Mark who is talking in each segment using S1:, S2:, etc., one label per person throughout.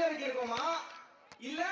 S1: பள்ளியறைக்கு இருக்கோமா இல்ல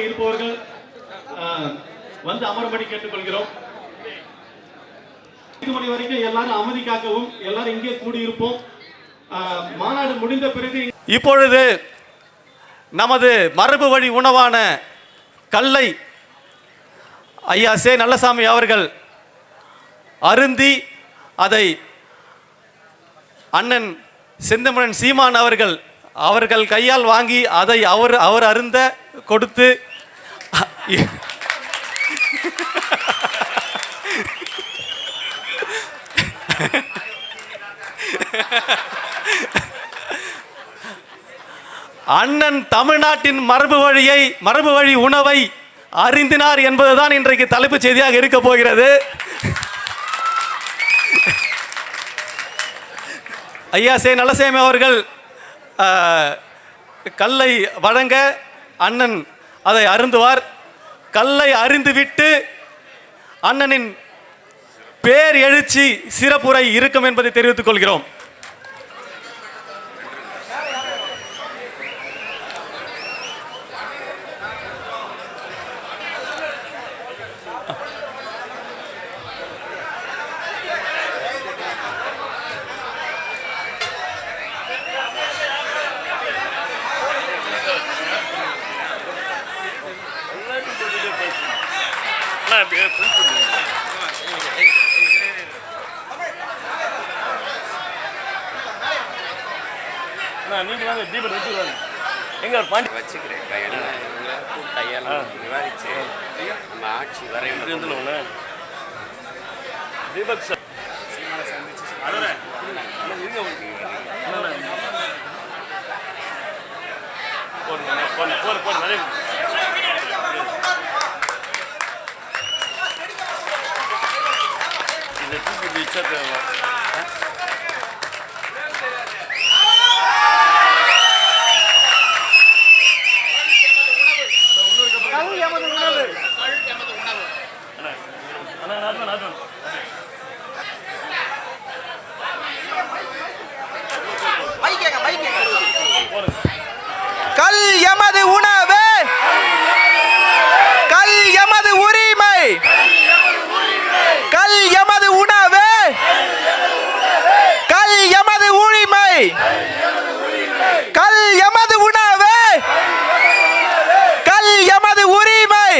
S2: இருப்பவர்கள் வந்து அமரும்படி கேட்டுக்கொள்கிறோம். 5 மணி வரைக்கும் எல்லாரும் அமைதி காக்கவும், எல்லாரும் இங்கே கூடியிருப்போம். மாநாடு முடிந்த பிறகு
S3: இப்பொழுது நமது மரபு வழி உணவான கல்லை ஐயா சே நல்லசாமி அவர்கள் அருந்தி அதை அண்ணன் செந்தமிழன் சீமான் அவர்கள் கையால் வாங்கி அதை அவர் அருந்த கொடுத்து அண்ணன் தமிழ்நாட்டின் மரபு வழி உணவை அறிந்தினார் என்பதுதான் இன்றைக்கு தலைப்புச் செய்தியாக இருக்க போகிறது. ஐயா சே நல்லசாமி அவர்கள் கல்லை வழங்க அண்ணன் அதை அருந்துவார். கல்லை அறிந்துவிட்டு அண்ணனின் பேர் எழுச்சி சிறப்புரை இருக்கும் என்பதை தெரிவித்துக் கொள்கிறோம்.
S4: வச்சுக்கிறேன் விவாதிச்சு நம்ம ஆட்சி வரையும் தீபக் சார் இதை தூக்கி வச்சா
S1: கல் எமது உணவு, கல் எமது உரிமை, கல் எமது உணவு, கல் எமது உரிமை, கல் எமது உணவு, கல் எமது உரிமை.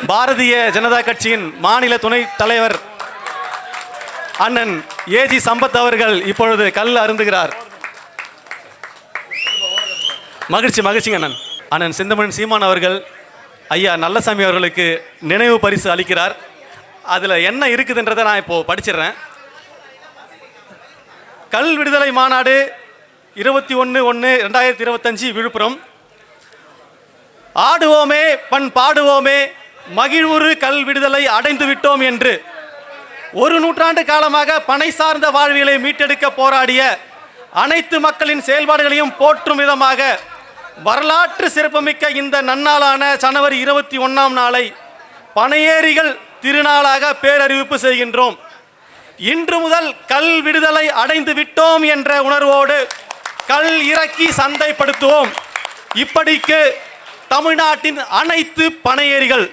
S3: பாரதிய ஜனதா கட்சியின் மாநில துணைத் தலைவர் அண்ணன் ஏஜி சம்பத் அவர்கள் இப்பொழுது கல் அருந்துகிறார். மகிழ்ச்சிங்க அண்ணன். அண்ணன் செந்தமிழன் சீமான் அவர்கள் ஐயா நல்லசாமி அவர்களுக்கு நினைவு பரிசு அளிக்கிறார். அதில் என்ன இருக்குதுன்றதை நான் இப்போ படிச்சிடுறேன். கல் விடுதலை மாநாடு 21/1/2025 விழுப்புரம். ஆடுவோமே பண் பாடுவோமே மகிழ்வுறு கல் விடுதலை அடைந்து விட்டோம் என்று 1 நூற்றாண்டு காலமாக பனை சார்ந்த வாழ்வியலை மீட்டெடுக்க போராடிய அனைத்து மக்களின் செயல்பாடுகளையும் போற்றும் விதமாக வரலாற்று சிறப்புமிக்க இந்த நன்னாளான ஜனவரி 21ஆம் நாளை பனையேறிகள் திருநாளாக பேரறிவிப்பு செய்கின்றோம். இன்று முதல் கல் விடுதலை அடைந்து விட்டோம் என்ற உணர்வோடு கல் இறக்கி சந்தைப்படுத்துவோம். இப்படிக்கு தமிழ்நாட்டின் அனைத்து பனையேறிகள்